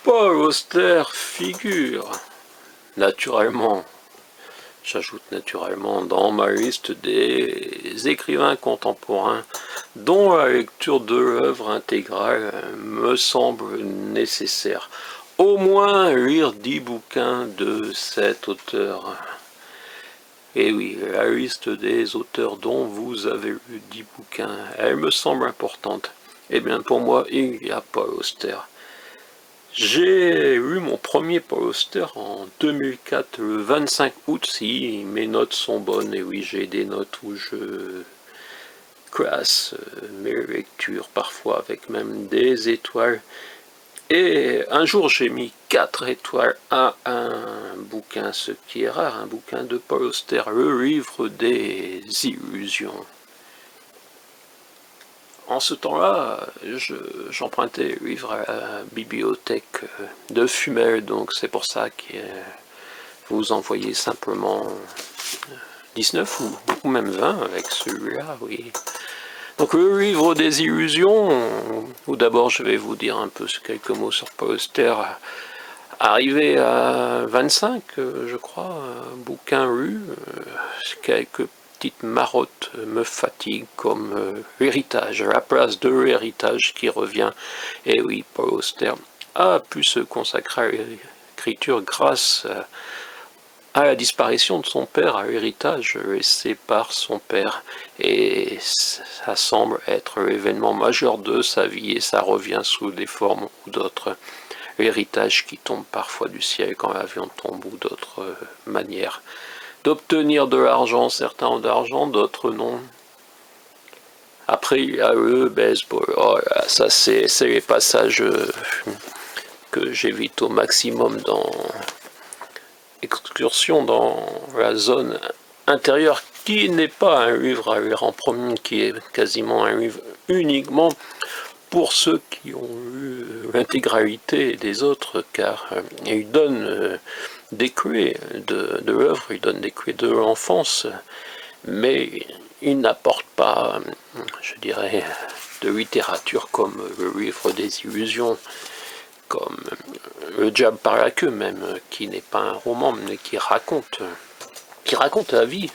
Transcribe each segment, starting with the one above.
Paul Auster figure naturellement, j'ajoute naturellement, dans ma liste des écrivains contemporains dont la lecture de l'œuvre intégrale me semble nécessaire. Au moins lire 10 bouquins de cet auteur. Et oui, la liste des auteurs dont vous avez lu 10 bouquins, elle me semble importante. Eh bien pour moi, il y a Paul Auster. J'ai lu mon premier Paul Auster en 2004, le 25 août, si mes notes sont bonnes. Et oui, j'ai des notes où je classe mes lectures, parfois avec même des étoiles. Et un jour, j'ai mis 4 étoiles à un bouquin, ce qui est rare, un bouquin de Paul Auster, le livre des illusions. En ce temps-là, j'empruntais le livre à la bibliothèque de Fumel, donc c'est pour ça que vous envoyez simplement 19 ou même 20 avec celui-là, oui. Donc le livre des illusions, où d'abord je vais vous dire un peu quelques mots sur Paul Auster. Arrivé à 25, je crois, un bouquin lu, quelques petites marottes me fatiguent comme l'héritage, la place de l'héritage qui revient. Et oui, Paul Auster a pu se consacrer à l'écriture grâce à la disparition de son père, à l'héritage laissé par son père. Et ça semble être l'événement majeur de sa vie, et ça revient sous des formes ou d'autres. L'héritage qui tombe parfois du ciel quand l'avion tombe, ou d'autres manières d'obtenir de l'argent. Certains ont d'argent, d'autres non. Après, il y a le baseball. Oh là, ça, c'est les passages que j'évite au maximum dans Excursion dans la zone intérieure, qui n'est pas un livre à lire en premier, qui est quasiment un livre uniquement pour ceux qui ont eu l'intégralité des autres, car il donne des clés de l'œuvre, il donne des clés de l'enfance, mais il n'apporte pas, je dirais, de littérature comme le livre des illusions, comme le diable par la queue même, qui n'est pas un roman, mais qui raconte la vie,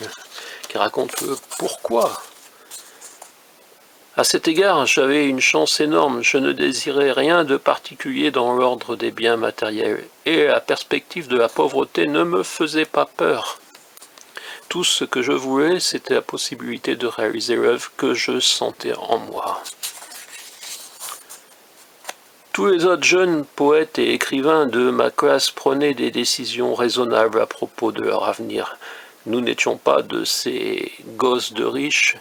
qui raconte le pourquoi. À cet égard, j'avais une chance énorme, je ne désirais rien de particulier dans l'ordre des biens matériels, et la perspective de la pauvreté ne me faisait pas peur. Tout ce que je voulais, c'était la possibilité de réaliser l'œuvre que je sentais en moi. Tous les autres jeunes poètes et écrivains de ma classe prenaient des décisions raisonnables à propos de leur avenir. Nous n'étions pas de ces gosses de riches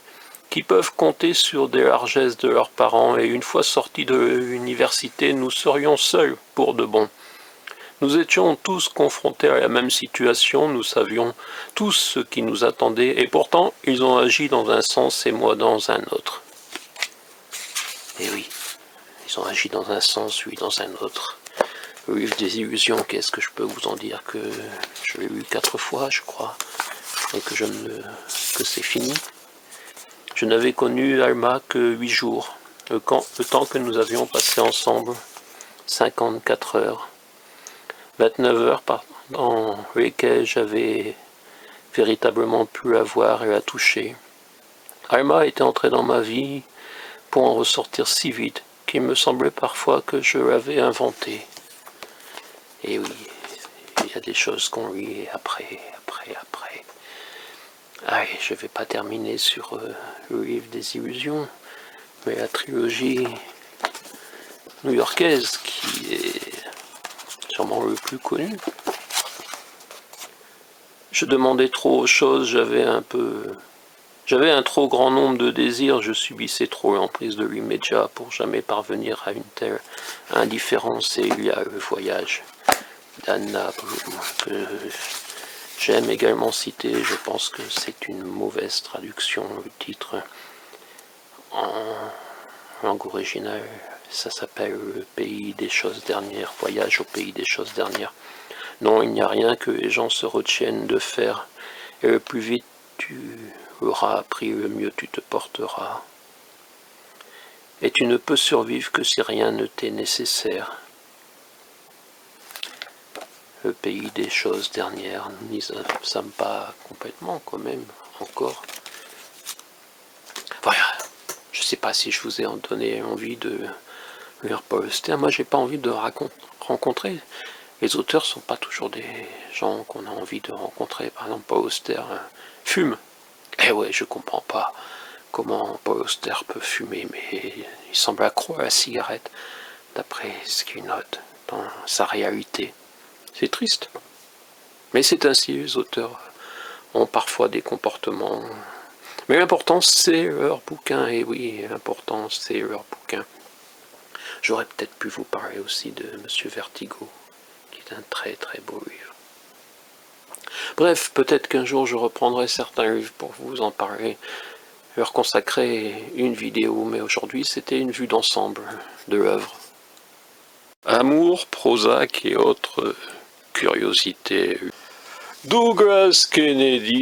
qui peuvent compter sur des largesses de leurs parents, et une fois sortis de l'université, nous serions seuls pour de bon. Nous étions tous confrontés à la même situation, nous savions tous ce qui nous attendait, et pourtant ils ont agi dans un sens et moi dans un autre. Et oui, ils ont agi dans un sens, lui dans un autre. Le livre des illusions, qu'est-ce que je peux vous en dire, que je l'ai lu 4 fois, je crois, et que c'est fini. Je n'avais connu Alma que 8 jours, le temps que nous avions passé ensemble, 54 heures, 29 heures pendant lesquelles j'avais véritablement pu la voir et la toucher. Alma était entrée dans ma vie pour en ressortir si vite qu'il me semblait parfois que je l'avais inventée. Et oui, il y a des choses qu'on lit après. Allez, je ne vais pas terminer sur le livre des illusions, mais la trilogie new-yorkaise, qui est sûrement le plus connu. Je demandais trop aux choses, j'avais un trop grand nombre de désirs, je subissais trop l'emprise de l'immédiat pour jamais parvenir à une telle indifférence. Et il y a le voyage d'Anna que j'aime également citer. Je pense que c'est une mauvaise traduction, le titre en langue originale. Ça s'appelle le pays des choses dernières, voyage au pays des choses dernières. Non, il n'y a rien que les gens se retiennent de faire, et le plus vite tu auras appris, le mieux tu te porteras. Et tu ne peux survivre que si rien ne t'est nécessaire. Le pays des choses dernières, n'y sommes pas complètement quand même, encore. Voilà, je sais pas si je vous ai donné envie de lire Paul Auster. Moi, j'ai pas envie de rencontrer. Les auteurs sont pas toujours des gens qu'on a envie de rencontrer. Par exemple, Paul Auster fume. Eh ouais, je comprends pas comment Paul Auster peut fumer, mais il semble accro à la cigarette, d'après ce qu'il note dans sa réalité. C'est triste. Mais c'est ainsi, les auteurs ont parfois des comportements. Mais l'important, c'est leur bouquin. Et oui, l'important, c'est leur bouquin. J'aurais peut-être pu vous parler aussi de Monsieur Vertigo, qui est un très très beau livre. Bref, peut-être qu'un jour je reprendrai certains livres pour vous en parler, leur consacrer une vidéo, mais aujourd'hui c'était une vue d'ensemble de l'œuvre. Amour, Prozac et autres curiosités. Douglas Kennedy